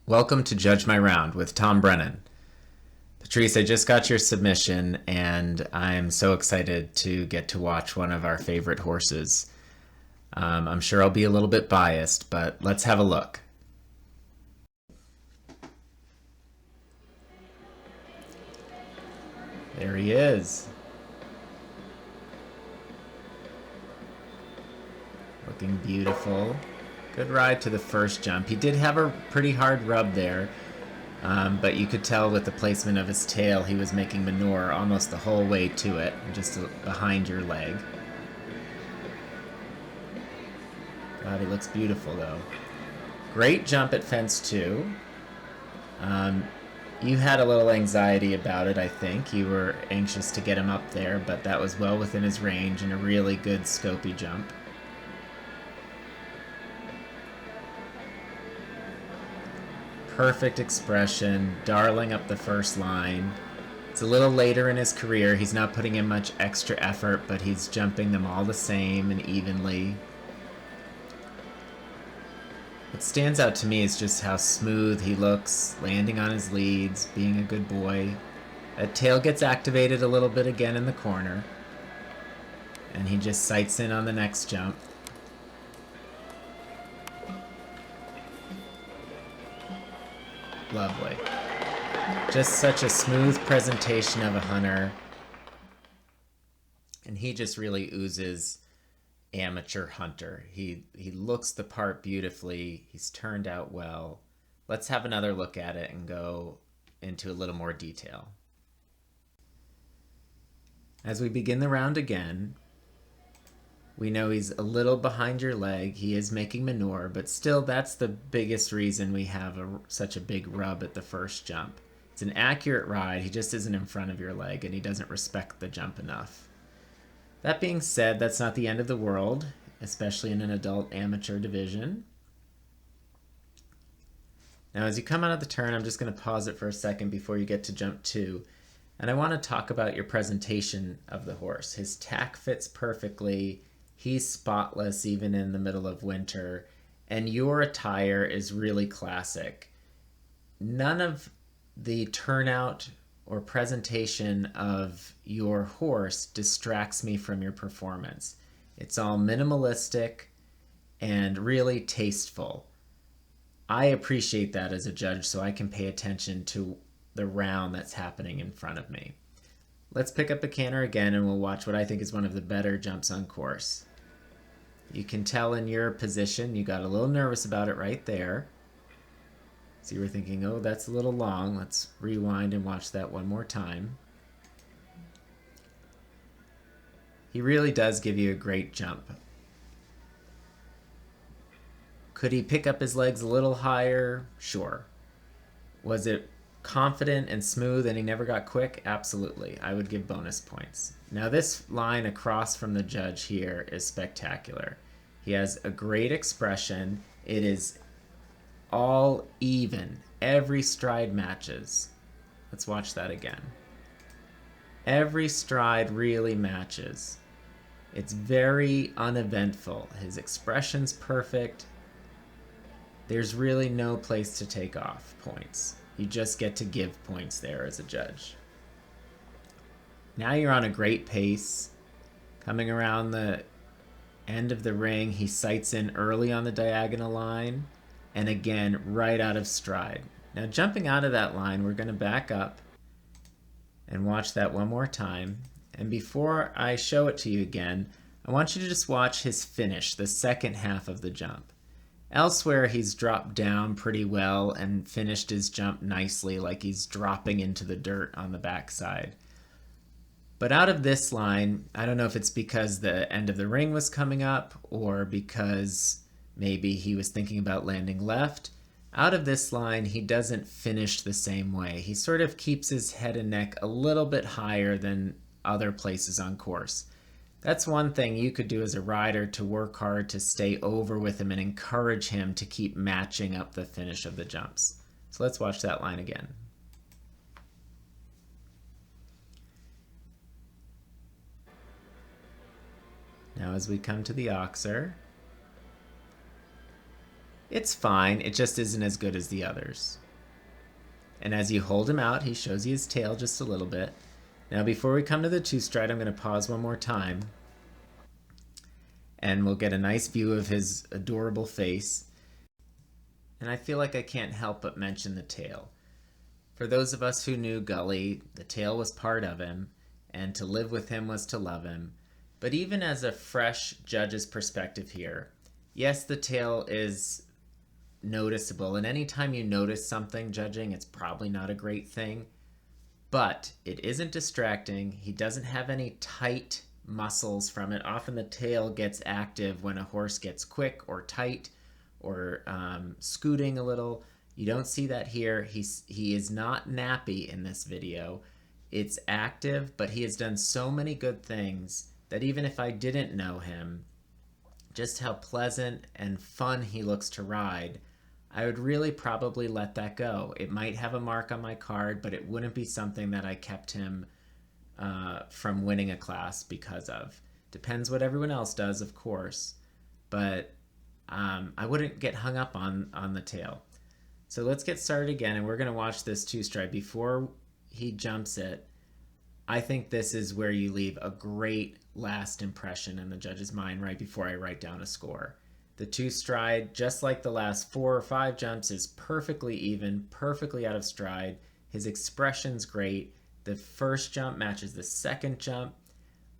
Welcome to Judge My Round with Tom Brennan. Patrice, I just got your submission and I'm so excited to get to watch one of our favorite horses. I'm sure I'll be a little bit biased, but let's have a look. There he is. Looking beautiful. Good ride to the first jump. He did have a pretty hard rub there, but you could tell with the placement of his tail he was making manure almost the whole way to it, just behind your leg. God, he looks beautiful though. Great jump at fence 2. You had a little anxiety about it, I think. You were anxious to get him up there, but that was well within his range and a really good scopy jump. Perfect expression, darling up the first line. It's a little later in his career. He's not putting in much extra effort, but he's jumping them all the same and evenly. What stands out to me is just how smooth he looks, landing on his leads, being a good boy. That tail gets activated a little bit again in the corner, and he just sights in on the next jump. Lovely. Just such a smooth presentation of a hunter. And he just really oozes amateur hunter. He looks the part beautifully. He's turned out well. Let's have another look at it and go into a little more detail. As we begin the round again, we know he's a little behind your leg. He is making manure, but still that's the biggest reason we have such a big rub at the first jump. It's an accurate ride. He just isn't in front of your leg and he doesn't respect the jump enough. That being said, that's not the end of the world, especially in an adult amateur division. Now as you come out of the turn, I'm just going to pause it for a second before you get to jump 2. And I want to talk about your presentation of the horse. His tack fits perfectly. He's spotless even in the middle of winter, and your attire is really classic. None of the turnout or presentation of your horse distracts me from your performance. It's all minimalistic and really tasteful. I appreciate that as a judge so I can pay attention to the round that's happening in front of me. Let's pick up the canter again and we'll watch what I think is one of the better jumps on course. You can tell in your position you got a little nervous about it right there. So you were thinking, oh, that's a little long. Let's rewind and watch that one more time. He really does give you a great jump. Could he pick up his legs a little higher? Sure. Was it confident and smooth and he never got quick? Absolutely. I would give bonus points. Now this line across from the judge here is spectacular. He has a great expression. It is all even. Every stride matches. Let's watch that again. Every stride really matches. It's very uneventful. His expression's perfect. There's really no place to take off points. You just get to give points there as a judge. Now you're on a great pace. Coming around the end of the ring, he sights in early on the diagonal line, and again, right out of stride. Now jumping out of that line, we're going to back up and watch that one more time. And before I show it to you again, I want you to just watch his finish, the second half of the jump. Elsewhere, he's dropped down pretty well and finished his jump nicely, like he's dropping into the dirt on the backside. But out of this line, I don't know if it's because the end of the ring was coming up or because maybe he was thinking about landing left. Out of this line, he doesn't finish the same way. He sort of keeps his head and neck a little bit higher than other places on course. That's one thing you could do as a rider to work hard to stay over with him and encourage him to keep matching up the finish of the jumps. So let's watch that line again. Now as we come to the oxer, It's fine, it just isn't as good as the others. And as you hold him out, he shows you his tail just a little bit. Now before we come to the two-stride, I'm going to pause one more time. And we'll get a nice view of his adorable face. And I feel like I can't help but mention the tail. For those of us who knew Gully, the tail was part of him, and to live with him was to love him. But even as a fresh judge's perspective here, yes, the tail is noticeable, and anytime you notice something judging, it's probably not a great thing, but it isn't distracting. He doesn't have any tight muscles from it. Often the tail gets active when a horse gets quick or tight or scooting a little. You don't see that here. He is not nappy in this video. It's active, but he has done so many good things that even if I didn't know him, just how pleasant and fun he looks to ride, I would really probably let that go. It might have a mark on my card, but it wouldn't be something that I kept him from winning a class because of. Depends what everyone else does, of course, but I wouldn't get hung up on the tail. So let's get started again, and we're going to watch this two-stride. Before he jumps it, I think this is where you leave a great last impression in the judge's mind right before I write down a score. The two-stride, just like the last 4 or 5 jumps, is perfectly even, perfectly out of stride. His expression's great. The first jump matches the second jump.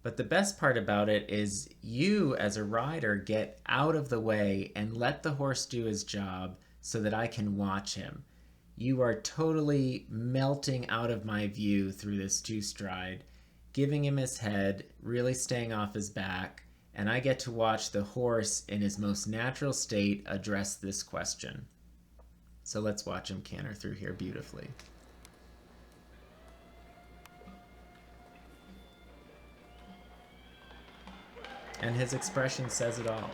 But the best part about it is you, as a rider, get out of the way and let the horse do his job so that I can watch him. You are totally melting out of my view through this two-stride, giving him his head, really staying off his back, and I get to watch the horse in his most natural state address this question. So let's watch him canter through here beautifully. And his expression says it all.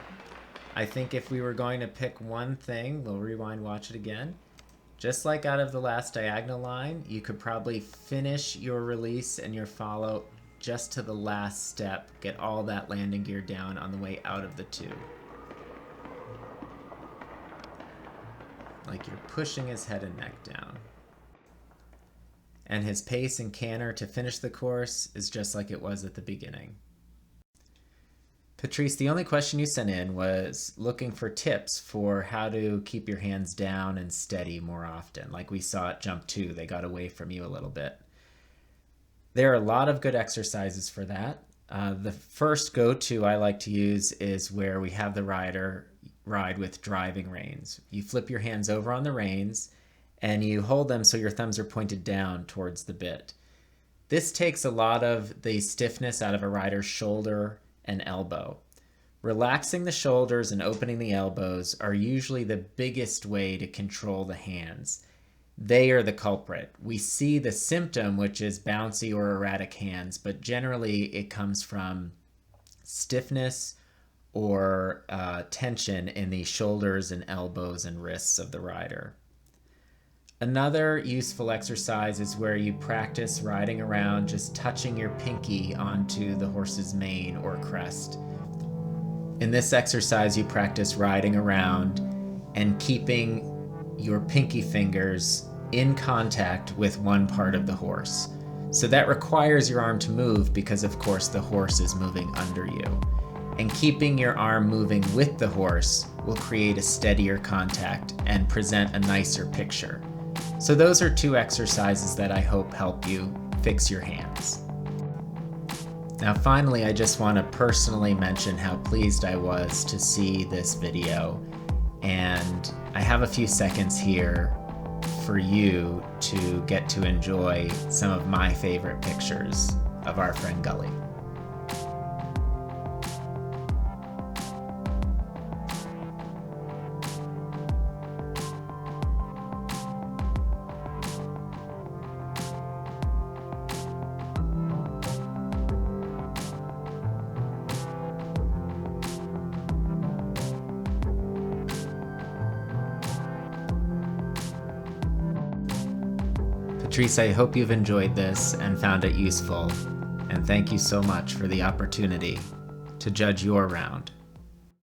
I think if we were going to pick one thing, we'll rewind, watch it again. Just like out of the last diagonal line, you could probably finish your release and your follow just to the last step, get all that landing gear down on the way out of the 2. Like you're pushing his head and neck down. And his pace and canter to finish the course is just like it was at the beginning. Patrice, the only question you sent in was looking for tips for how to keep your hands down and steady more often. Like we saw at jump 2, they got away from you a little bit. There are a lot of good exercises for that. The first go-to I like to use is where we have the rider ride with driving reins. You flip your hands over on the reins and you hold them so your thumbs are pointed down towards the bit. This takes a lot of the stiffness out of a rider's shoulder and elbow. Relaxing the shoulders and opening the elbows are usually the biggest way to control the hands. They are the culprit. We see the symptom, which is bouncy or erratic hands, but generally it comes from stiffness or tension in the shoulders and elbows and wrists of the rider. Another useful exercise is where you practice riding around, just touching your pinky onto the horse's mane or crest. In this exercise, you practice riding around and keeping your pinky fingers in contact with one part of the horse. So that requires your arm to move because, of course, the horse is moving under you. And keeping your arm moving with the horse will create a steadier contact and present a nicer picture. So those are 2 exercises that I hope help you fix your hands. Now finally, I just want to personally mention how pleased I was to see this video, and I have a few seconds here for you to get to enjoy some of my favorite pictures of our friend Gully. Patrice, I hope you've enjoyed this and found it useful, and thank you so much for the opportunity to judge your round.